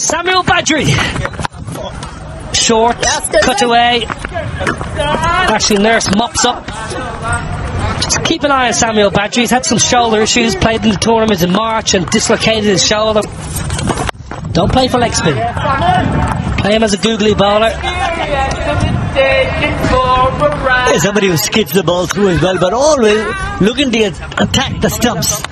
Samuel Badri. Short, cut away. Ashley Nurse mops up. Just keep an eye on Samuel Badri. He's had some shoulder issues, played in the tournament in March and dislocated his shoulder. Don't play for leg spin. Play him as a googly bowler. Somebody who skids the ball through as well, but always looking to attack the stumps.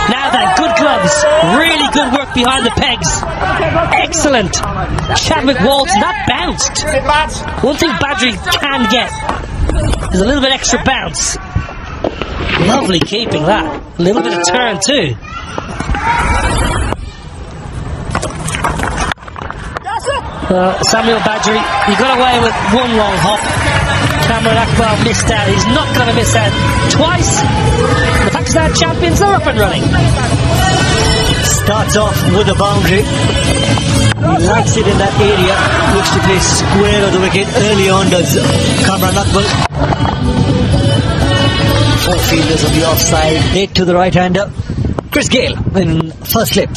Now then, good gloves. Really good work behind the pegs. Excellent. Chadwick Walton, that bounced. One thing Badri can get is a little bit extra bounce. Lovely keeping that. A little bit of turn too. Samuel Badri, he got away with one long hop. Cameron Akbar missed out. He's not going to miss out twice. The Pakistan champions are up and running. Starts off with a boundary. He likes it in that area. Looks to play square of the wicket early on, does Cameron Akbar. Four fielders on the offside. Late to the right-hander. Chris Gale in first slip.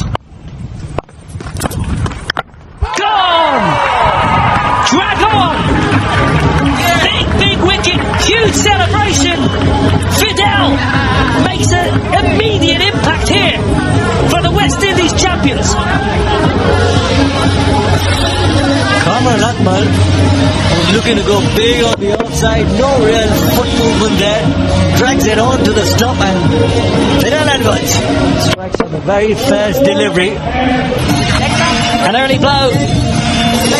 Drag on! Big wicket, huge celebration. Fidel makes an immediate impact here for the West Indies champions. Cameron Akbar was looking to go big on the offside. No real foot movement there. Drags it on to the stump and Fidel Edwards strikes on the very first delivery. An early blow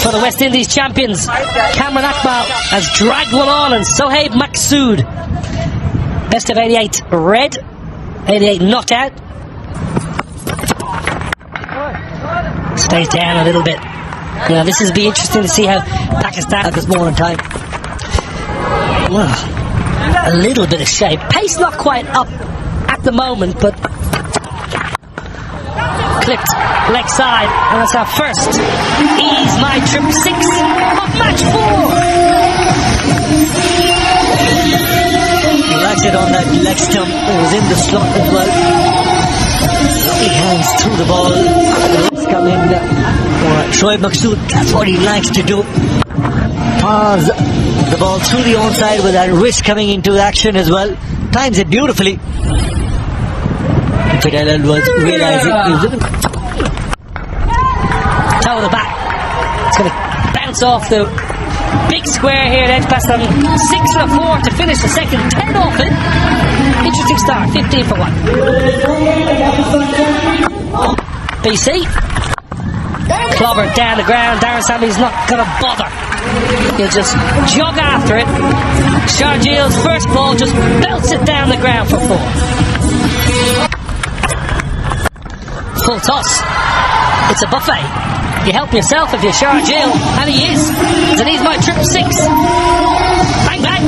for the West Indies champions. Cameron Akbar has dragged one on, and Sohaib Maqsood. Best of 88 red, 88 not out. Stays down a little bit. Now this will be interesting to see how Pakistan at this moment in time. Well, a little bit of shape. Pace not quite up at the moment, but clipped leg side, and that's our first Ease My Trip 6 of match 4. He likes it on that leg stump. It was in the slot as well. He hands through the ball. Let's come in. Shoaib Maqsood, that's what he likes to do. Pass the ball through the onside with that wrist coming into action as well. Times it beautifully. Fidel Edwards realizing toe of the bat. It's going to bounce off the big square here at Edgbaston. 6 for 4 to finish the second. 10 off it. Interesting start. 15 for 1. BC. Clobbered down the ground. Darren Sammy's not going to bother. He'll just jog after it. Sharjil's first ball just belts it down the ground for 4. Full toss. It's a buffet. You help yourself if you're Sharjil, and he is. It's an Ease My Trip 6. Bang bang.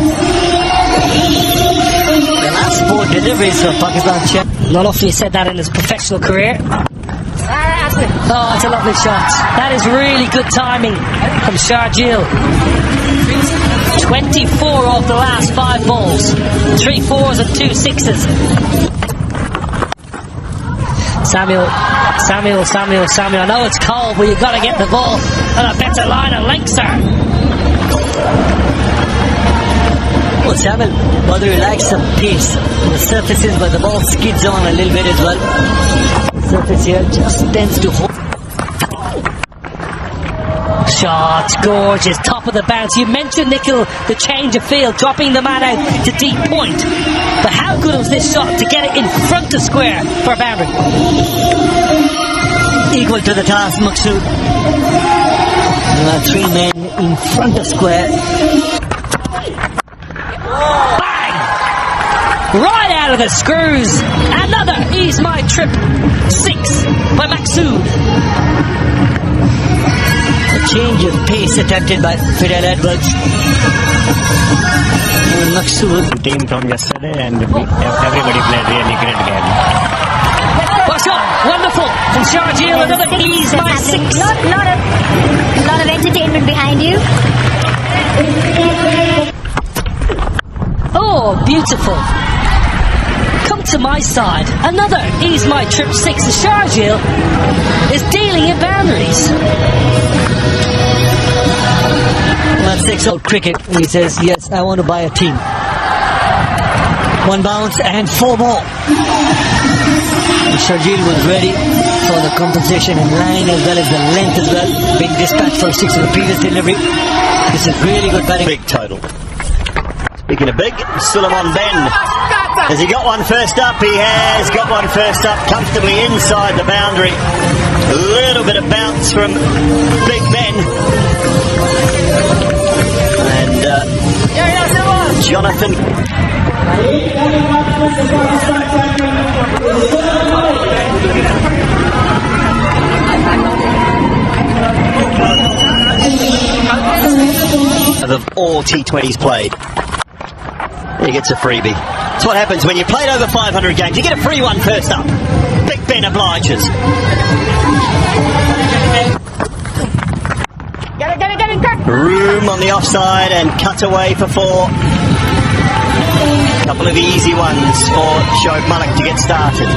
The last 4 deliveries for Pakistan champ. Not often he said that in his professional career. Oh, it's a lovely shot. That is really good timing from Sharjil. 24 off the last 5 balls. 3 4s and 2 6s. Samuel. I know it's cold, but you've got to get the ball on a better line of length, sir. Well, Samuel, whether he likes some pace on the surfaces, but the ball skids on a little bit as well. The surface here just tends to hold. Shot, gorgeous, top of the bounce. You mentioned, Nikhil, the change of field, dropping the man out to deep point. But how good was this shot to get it in front of square for a boundary? Equal to the task, Maqsood. 3 men in front of square. Bang! Right out of the screws. Another Ease My Trip 6 by Maqsood. Change of pace attempted by Fidel Edwards. Maqsood. Team from yesterday, and everybody played really great game. Well shot, wonderful from Sharjil. Another Ease My 6. Lot of entertainment behind you. Oh, beautiful. to my side. Another Ease My Trip 6. Sharjeel is dealing in boundaries. That's 6 out cricket. He says, yes, I want to buy a team. 1 bounce and 4 more. Sharjeel was ready for the compensation in line as well as the length as well. Big dispatch for 6 of the previous delivery. This is really good batting. Big total. Speaking of big, Suleiman Ben. Has he got one first up? He has got one first up, comfortably inside the boundary. A little bit of bounce from Big Ben. And Jonathan. Of all T20s played, he gets a freebie. That's what happens when you played over 500 games. You get a free one first up. Big Ben obliges. Room on the offside and cut away for 4. Couple of easy ones for Shoaib Malik to get started.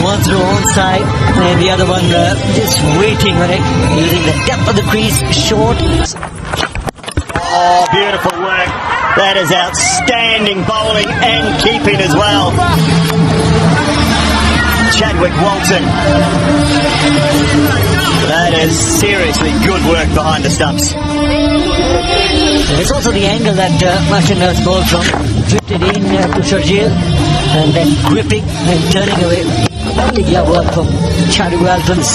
One through onside and the other one just waiting on it, using the depth of the crease, short. Oh, beautiful work. That is outstanding bowling and keeping as well. Chadwick Walton. That is seriously good work behind the stumps. It's also the angle that Martin has bowled from. Drifted in to Sharjeel and then gripping and turning away. Big work from Chadwick Walton's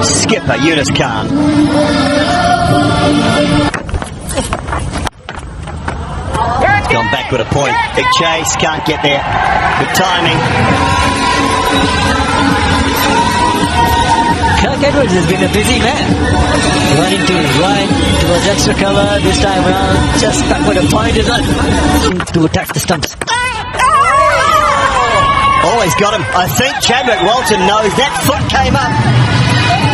skipper, Yunus Khan. Gone back with a point. Big chase, can't get there. Good timing. Kirk Edwards has been a busy man. Running to his right, towards extra cover, this time around, just back with a point is on to attack the stumps. Always got him. I think Chadwick Walton knows that foot came up.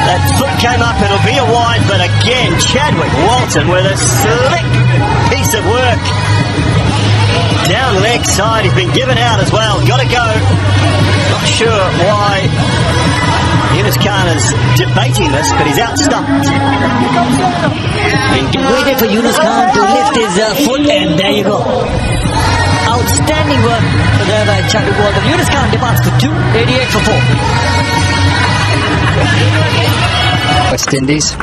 That foot came up, it'll be a wide, but again, Chadwick Walton with a slick piece of work. Down leg side, he's been given out as well. Got to go. Not sure why Yunus Khan is debating this, but he's out stumped. Waited for Yunus Khan to lift his foot, and there you go. Outstanding work there by Chadwick Walton. Yunus Khan departs for 2, 88 for 4. West Indies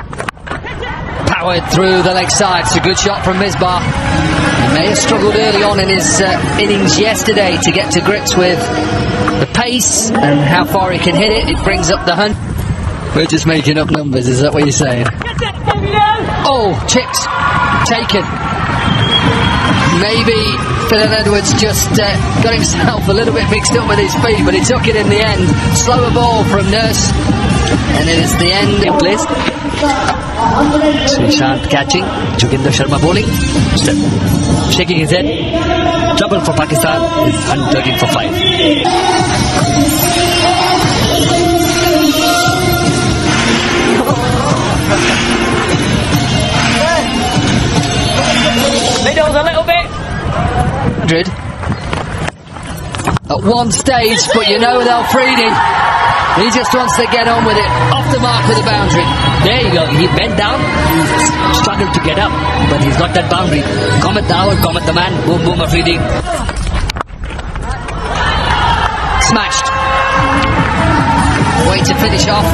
powered through the leg side. It's a good shot from Misbah. He may have struggled early on in his innings yesterday to get to grips with the pace and how far he can hit it. It brings up the hunt. We're just making up numbers, is that what you're saying? Oh, chipped, taken. Maybe Phil Edwards just got himself a little bit mixed up with his feet, but he took it in the end. Slower ball from Nurse, and it is the end in place. Srishant catching, Joginder Sharma bowling, shaking his head. Trouble for Pakistan is 113 for 5. Middle's a little bit. 100 at one stage, but you know they'll freed him. He just wants to get on with it. Off the mark with the boundary. There you go. He bent down. He struggled to get up, but he's got that boundary. Comet the hour, comet the man. Boom, boom, Afridi. Smashed. Way to finish off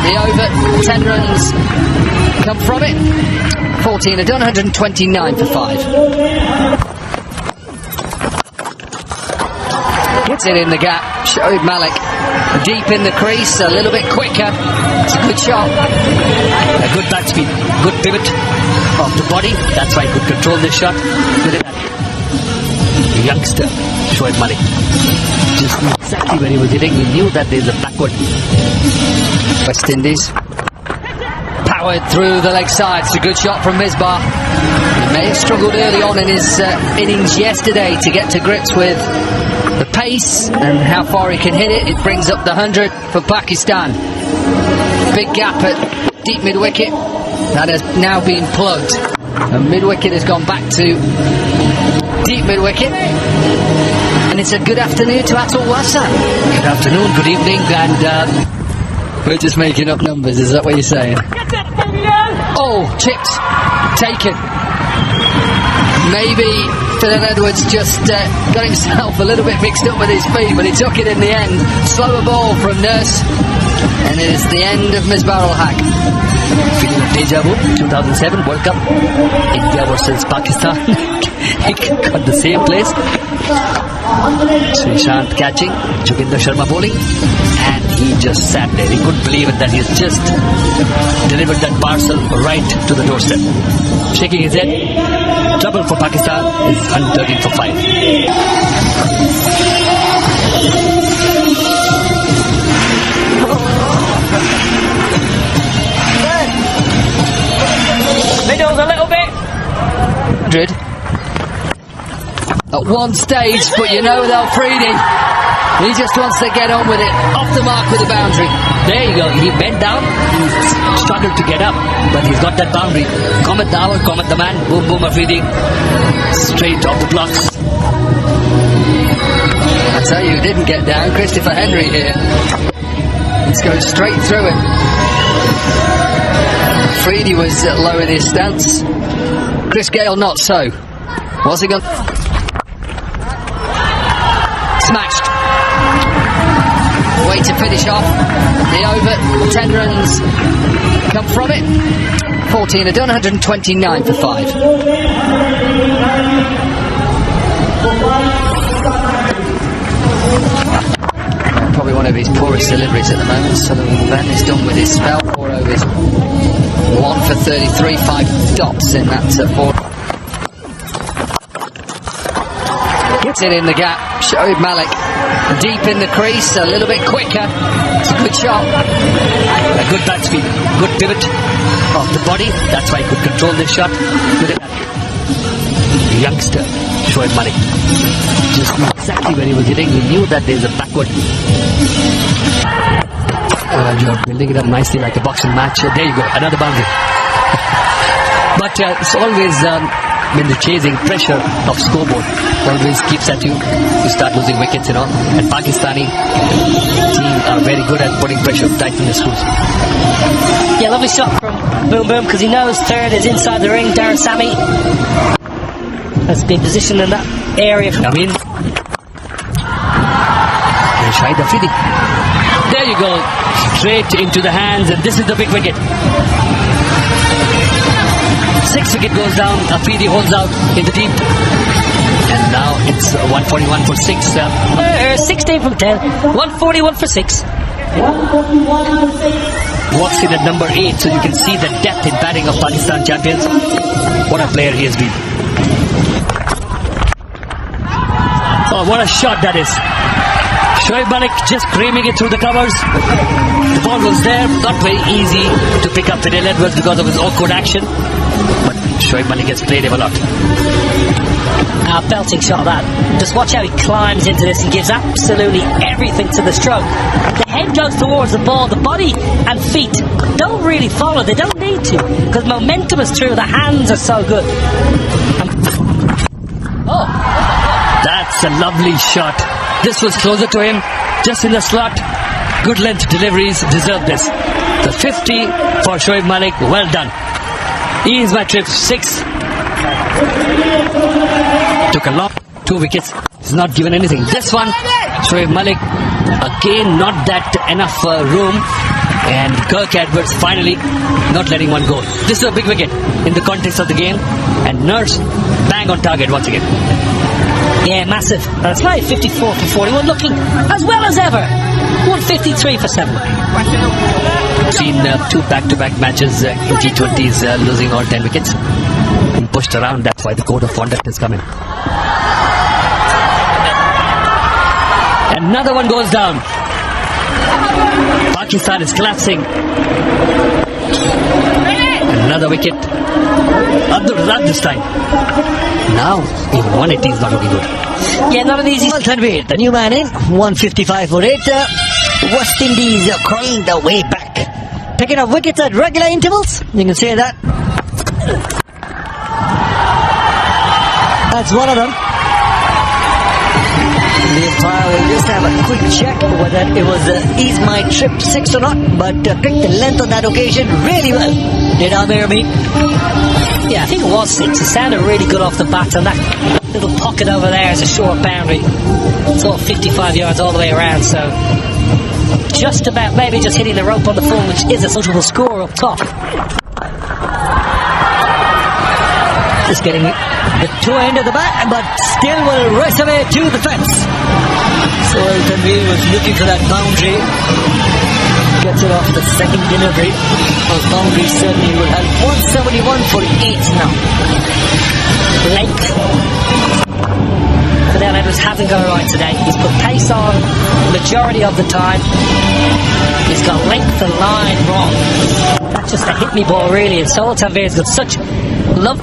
the over. 10 runs come from it. 14 are done. 129 for 5. Puts it in the gap. Shoaib Malik deep in the crease, a little bit quicker. It's a good shot. A good bat speed, good pivot of the body. That's why he could control this shot. Look at that. Youngster, Shoaib Malik. Just knew exactly where he was hitting. He knew that there's a backward. West Indies powered through the leg side. It's a good shot from Misbah. He may have struggled early on in his innings yesterday to get to grips with the pace and how far he can hit it. It brings up the 100 for Pakistan. Big gap at deep mid-wicket. That has now been plugged. And mid-wicket has gone back to deep mid-wicket. And it's a good afternoon to Atul Wasa. Good afternoon, good evening, and we're just making up numbers, is that what you're saying? Oh, chipped, taken. Maybe Phil Edwards just got himself a little bit mixed up with his feet, but he took it in the end. Slower ball from Nurse, and it is the end of Misbah ul-Haq. Feeling of deja vu, 2007 World Cup, India versus Pakistan. He got the same place. Srishant catching, Joginder Sharma bowling, and he just sat there. He couldn't believe it that he's just delivered that parcel right to the doorstep. Shaking his head. Trouble for Pakistan is 113 for 5. Middles a little bit. 100 at one stage, but you know with Afridi, he just wants to get on with it. Off the mark with the boundary. There you go. He bent down. He struggled to get up, but he's got that boundary. Comet the hour, comet the man. Boom, boom, Afridi. Straight off the blocks. I tell you, didn't get down. Christopher Henry here. He's going straight through it. Afridi was low in his stance. Chris Gale not so. Was he going? Smashed. Way to finish off the over. 10 runs come from it. 14 are done, 129 for 5. Probably one of his poorest deliveries at the moment. Sullivan Ben is done with his spell. 4 overs. 1 for 33, 5 dots in that 4. Gets it in the gap. Shoaib Malik deep in the crease, a little bit quicker. It's a good shot. A good bat speed, good pivot of the body. That's why he could control this shot. Good youngster, Shoaib Malik. Just knew exactly where he was hitting. He knew that there's a backward. You're building it up nicely like a boxing match. There you go, another boundary. But it's always when the chasing pressure of scoreboard always keeps at you, you start losing wickets, you know. And Pakistani team are very good at putting pressure tight in the screws. Yeah, lovely shot from Boom Boom, because he knows third is inside the ring. Darren Sammy has been positioned in that area. I mean, Shahid Afridi. There you go, straight into the hands, and this is the big wicket. 6th wicket goes down. Afridi holds out in the deep, and now it's 141 for 6. 16 from 10, 141 for 6. Walks in at number 8, so you can see the depth in batting of Pakistan champions. What a player he has been. Oh, what a shot that is. Shoaib Malik just creaming it through the covers. The ball was there, not very easy to pick up Phil Edwards because of his awkward action. But Shoaib Malik has played him a lot. A belting shot, that. Just watch how he climbs into this and gives absolutely everything to the stroke. The head goes towards the ball, the body and feet don't really follow. They don't need to, because momentum is through. The hands are so good. Oh, that's a lovely shot. This was closer to him, just in the slot. Good length deliveries, deserve this. The 50 for Shoaib Malik, well done. He is my trip 6. Took a lot, 2 wickets. He's not given anything. This one, Shoaib Malik, again not that enough room. And Kirk Edwards finally not letting one go. This is a big wicket in the context of the game. And Nurse, bang on target once again. Yeah, massive. That's right, 54 for 41, looking as well as ever. 153 for 7. Seen 2 back-to-back matches in T20s, losing all 10 wickets. He pushed around, that's why the code of conduct is coming. Another one goes down. Pakistan is collapsing. Another wicket. Abdul Razak this time. Now, even 180 is not looking good. Yeah, not an easy. Tanveer, the new man in, 155 for 8. West Indies are crying their way back. Picking up wickets at regular intervals. You can say that. That's one of them. The umpire will just have a quick check whether it was Ease My Trip 6 or not, but picked the length on that occasion really well. Did Amir Amin? Yeah, I think it was 6. It sounded really good off the bat, and that little pocket over there is a short boundary. It's all 55 yards all the way around, so just about maybe just hitting the rope on the full, which is a notable score up top. Just getting the two end of the bat, but still will race away to the fence. So Tanveer was looking for that boundary. Gets it off the second delivery. Those boundaries certainly will have 171 for 8 now. Length. Fidel Edwards hasn't got it right today. He's put pace on the majority of the time. He's got length and line wrong. That's just a hit me ball really, and Sol Tanveer's got such love.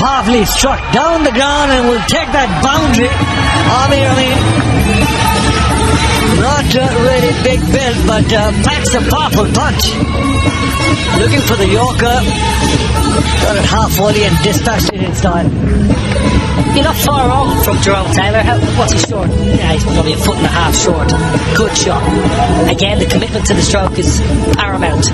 Powerfully struck down the ground and will take that boundary. Amir Amin, not a really big build, but packs a powerful punch. Looking for the Yorker. Got it half volley and dispatched it in style. You're not far off from Jerome Taylor. What's he short? Yeah, he's probably a foot and a half short. Good shot. Again, the commitment to the stroke is paramount.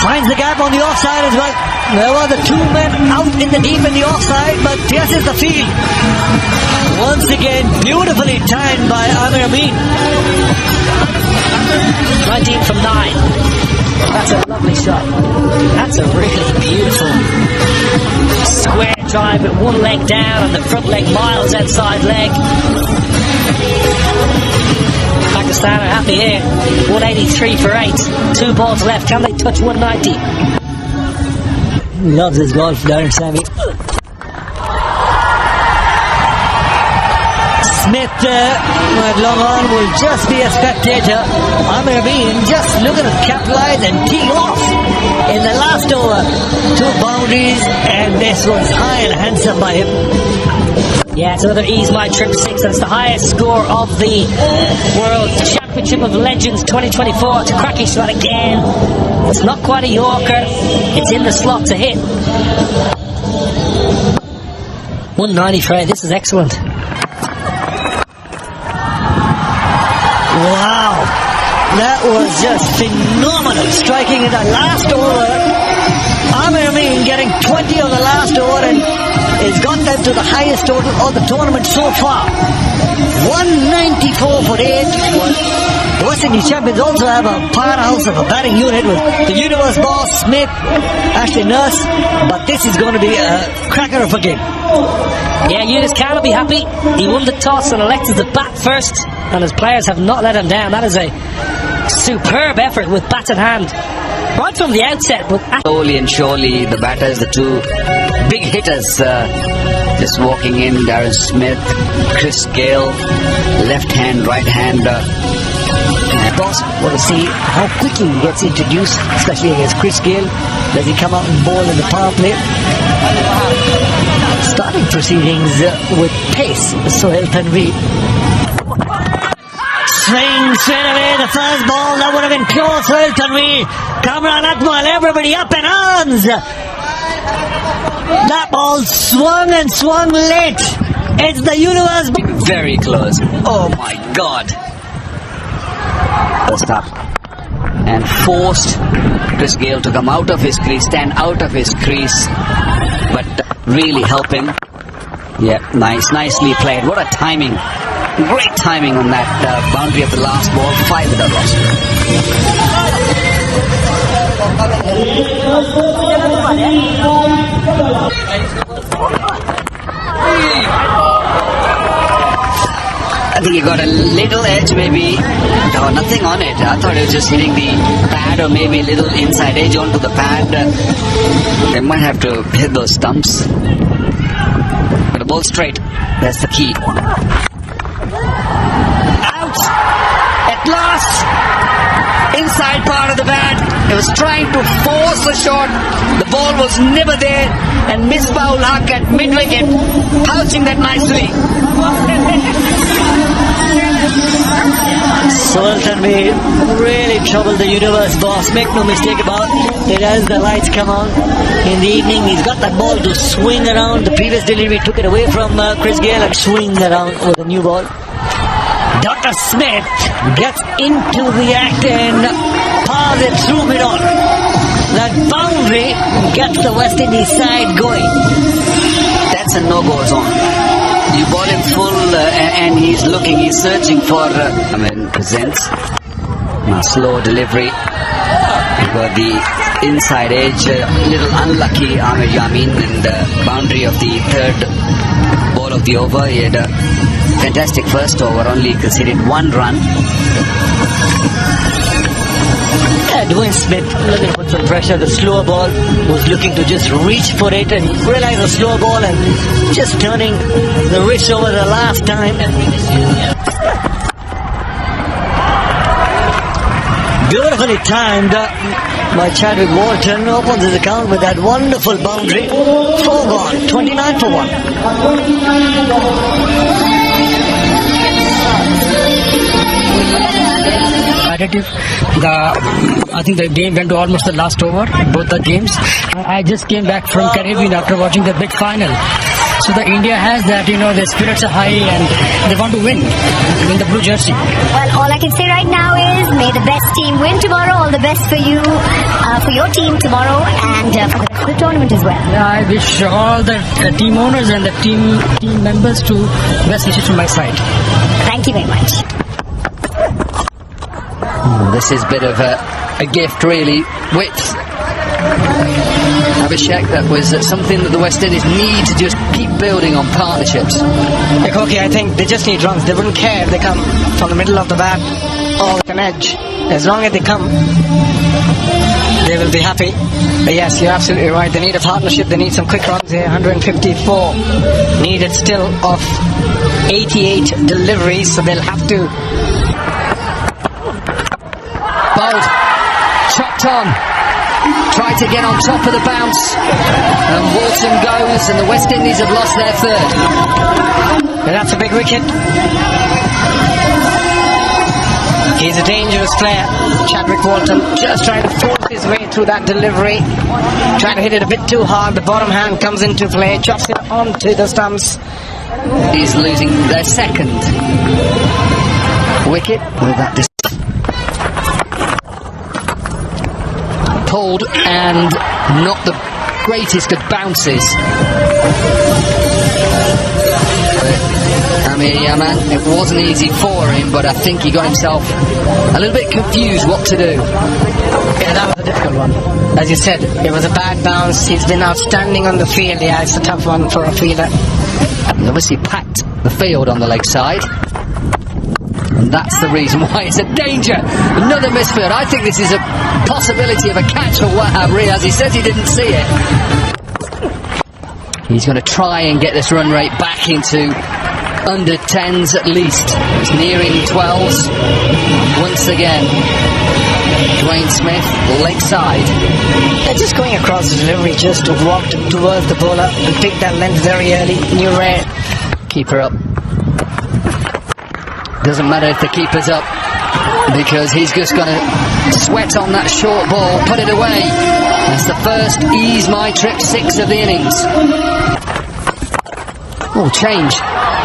Finds the gap on the offside as well. There were the two men out in the deep in the offside, but pierces the field. Once again, beautifully timed by Amir Amin. 19 from 9. That's a lovely shot. That's a really beautiful square drive with one leg down and the front leg miles outside leg. Pakistan are happy here. 183 for 8. 2 balls left. Can they touch 190? Loves his golf, Darren Sammy. Smith at long on will just be a spectator. Amir Amin just looking to capitalize and tee off in the last over. 2 boundaries, and this was high and handsome by him. Yeah, it's another Ease My Trip 6. That's the highest score of the World Championship of Legends 2024. It's a cracking shot again. It's not quite a Yorker. It's in the slot to hit. 190 for 8. This is excellent. Wow, that was just phenomenal. Striking in the last over. Amir Amin getting 20 on the last over and has got them to the highest total of the tournament so far. 194 for 8. The West Indies champions also have a powerhouse of a batting unit with the universe boss, Smith, Ashley Nurse, but this is going to be a cracker of a game. Yeah, Eunice cannot be happy. He won the toss and elected to bat first, and his players have not let him down. That is a superb effort with bat in hand. Right from the outset, but slowly and surely the batters, the two big hitters, just walking in. Darren Smith, Chris Gale, left hand, right hander. Boss, want to see how quickly he gets introduced, especially against Chris Gale. Does he come out and bowl in the power play? Starting proceedings with pace, Sohail Tanveer. Swing straight away, the first ball, that would have been close. Sohail Tanveer, Kamran Akmal, everybody up in arms. That ball swung and swung late. It's the universe. Very close. Oh my God. Stop. And forced Chris Gale to come out of his crease, stand out of his crease, but really helping. Yeah, nicely played. What a timing. Great timing on that boundary of the last ball. 5 without loss. I think he got a little edge maybe. No, nothing on it. I thought it was just hitting the pad or maybe a little inside edge onto the pad. They might have to hit those stumps. But the ball straight. That's the key. Out! At last! Inside part of the bat. It was trying to force a shot. The ball was never there. And Misbah-ul Haq at mid-wicket, pouching that nicely. Sultan may really trouble the universe, boss. Make no mistake about it. As the lights come on in the evening, he's got that ball to swing around. The previous delivery took it away from Chris Gayle and swing around with a new ball. Dr. Smith gets into the act and powers it through mid-on. That boundary gets the West Indies side going. That's a no-go zone. You ball him full and he's looking, he's searching for, presents. Now slow delivery. Got the inside edge, little unlucky Amir Yamin in the boundary of the third ball of the over. He had a fantastic first over, only conceded 1 run. Dwayne Smith looking to put some pressure. The slower ball was looking to just reach for it and realize the slower ball and just turning the wrist over the last time. Beautifully timed by Chadwick Walton. Opens his account with that wonderful boundary. 4 gone, 29 for 1. I think the game went to almost the last over, both the games. I just came back from Caribbean after watching the big final. So the India has that, their spirits are high and they want to win in the blue jersey. Well, all I can say right now is may the best team win tomorrow. All the best for you, for your team tomorrow, and for the rest of the tournament as well. I wish all the team owners and the team members to best wishes from my side. Thank you very much. This is a bit of a gift, really. Width. Abhishek, that was something that the West Indies need to just keep building on partnerships. I think they just need runs. They wouldn't care if they come from the middle of the bat or with an edge. As long as they come, they will be happy. But yes, you're absolutely right. They need a partnership. They need some quick runs here. 154 needed still of 88 deliveries, so they'll have to. Bold, chopped on, tried to get on top of the bounce, and Walton goes, and the West Indies have lost their third. And that's a big wicket. He's a dangerous player, Chadwick Walton, just trying to force his way through that delivery, trying to hit it a bit too hard. The bottom hand comes into play, chops it onto the stumps. He's losing their second wicket with that distance. Pulled and not the greatest of bounces. Amir Yaman, it wasn't easy for him, but I think he got himself a little bit confused what to do. Yeah, that was a difficult one. As you said, it was a bad bounce. He's been outstanding on the field. Yeah, it's a tough one for a fielder. He obviously packed the field on the leg side. And that's the reason why it's a danger. Another misfield. I think this is a possibility of a catch for Wahab Riaz. He says he didn't see it. He's going to try and get this run rate back into under 10s at least. It's nearing 12s. Once again, Dwayne Smith, leg side. Yeah, just going across the delivery, just walked towards the bowler and picked that length very early. New rare. Keeper up. Doesn't matter if the keeper's up, because he's just going to sweat on that short ball, put it away. That's the first ease my trip 6 of the innings. Oh, change.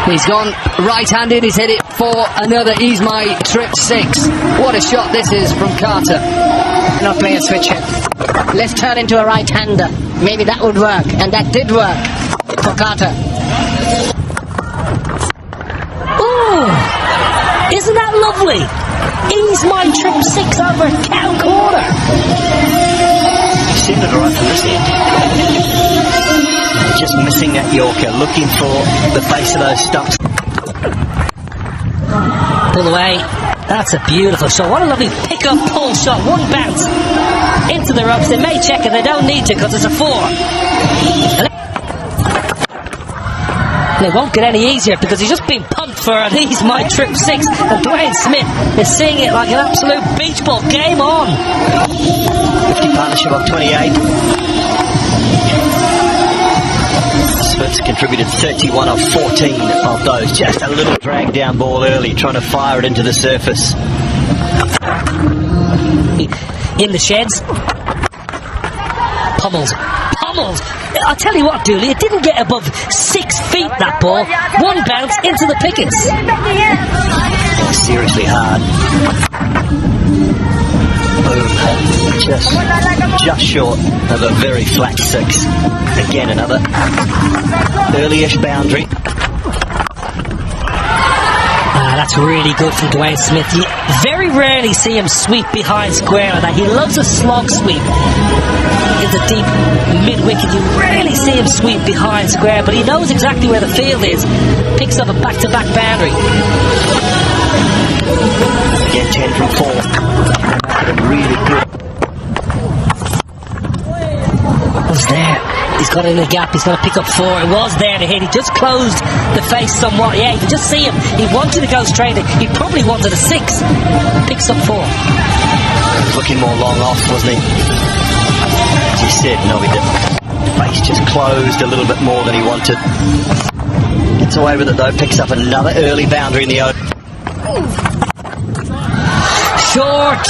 He's gone right-handed, he's hit it for another ease my trip 6. What a shot this is from Carter. Not play a switch hit. Let's turn into a right-hander. Maybe that would work, and that did work for Carter. Isn't that lovely? Ease my trip 6 over Cow Corner. Seemed it right from this end. Just missing that Yorker, looking for the face of those stumps. Pull away. That's a beautiful shot. What a lovely pick-up pull shot. One bounce into the ropes. They may check it. They don't need to because it's a 4. And it won't get any easier because he's just been pumped for an Ease My Trip 6, and Dwayne Smith is seeing it like an absolute beach ball. Game on. 50 partnership of 28. Smith's contributed 31 of 14 of those. Just a little drag down ball early, trying to fire it into the surface. In the sheds. Pummels. I'll tell you what, Dooley, it didn't get above 6 feet, that ball. One bounce into the pickets. Seriously hard. Boom. Just short of a very flat 6. Again, another early-ish boundary. That's really good from Dwayne Smith. You very rarely see him sweep behind square like that. He loves a slog sweep in the deep mid-wicket. You rarely see him sweep behind square, but he knows exactly where the field is. Picks up a back-to-back boundary. Again, 10 from 4. Really good. Was there. He's got in a gap, he's going to pick up 4. It was there to hit. He just closed the face somewhat. Yeah, you can just see him. He wanted to go straight. He probably wanted a 6. Picks up 4. Looking more long off, wasn't he? As he said, no, he didn't. Face just closed a little bit more than he wanted. Gets away with it though. Picks up another early boundary in the open. Short,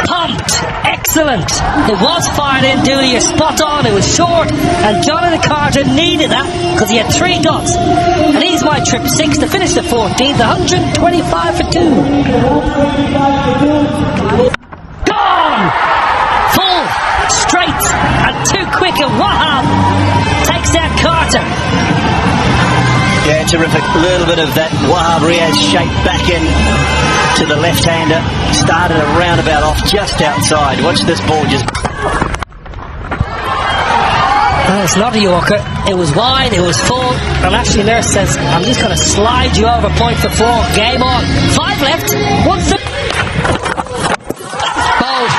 pumped, excellent. It was fired in, Dooley, you're spot on. It was short, and Jonathan Carter needed that because he had 3 dots. And he's my trip 6 to finish the 14th, 125 for 2. Gone! Full, straight, and too quick, and Wahab takes down Carter. Yeah, terrific. A little bit of that Wahab Riaz shape back in to the left-hander. Started a roundabout off just outside. Watch this ball just... Well, it's not a Yorker. It was wide, it was full, and Ashley Nurse says, I'm just going to slide you over point for 4. Game on. 5 left. What's the... Bold.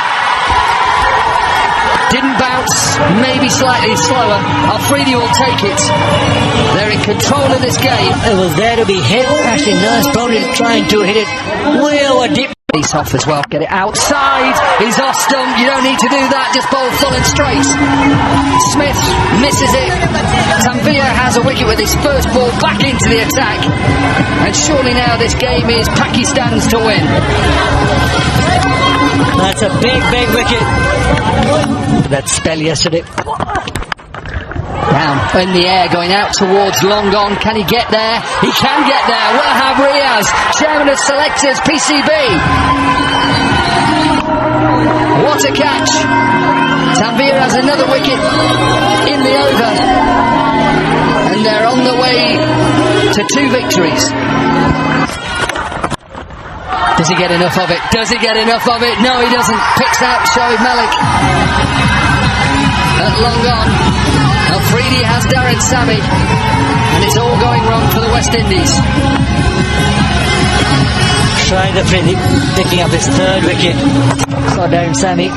Didn't bounce, maybe slightly slower. Afridi will take it. They're in control of this game. It was there to be hit. Ashley Nurse probably trying to hit it way over deep. He's off as well. Get it outside. He's off stump. You don't need to do that. Just bowl full and straight. Smith misses it. Tanvir has a wicket with his first ball back into the attack. And surely now this game is Pakistan's to win. That's a big wicket. That spell yesterday. Down in the air, going out towards long on. Can he get there? He can get there. Wahab Riaz, chairman of selectors, PCB. What a catch. Tanvir has another wicket in the over. And they're on the way to 2 victories. Does he get enough of it? Does he get enough of it? No, he doesn't. Picks out Shoaib Malik. At long on. Afridi has Darren Sammy, and it's all going wrong for the West Indies. Trying Afridi, picking up his 3rd wicket. Saw Darren Sammy.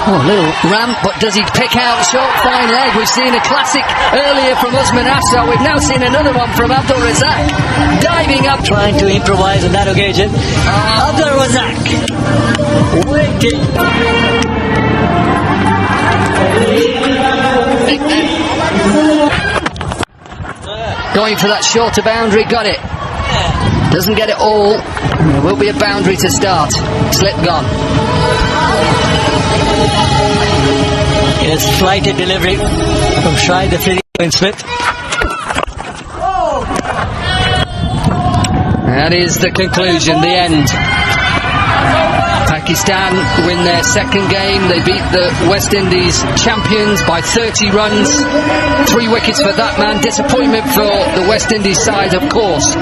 Oh, little ramp, but does he pick out short, fine leg? We've seen a classic earlier from Usman Afsar. We've now seen another one from Abdul Razak. Diving up. Trying to improvise on that occasion. Abdul Razak. Going for that shorter boundary, got it. Doesn't get it all. There will be a boundary to start. Slip gone. Yes, flighted delivery from Shoaib Afridi and Smith. That is the conclusion, the end. Pakistan win their 2nd game. They beat the West Indies champions by 30 runs. 3 wickets for that man. Disappointment for the West Indies side, of course.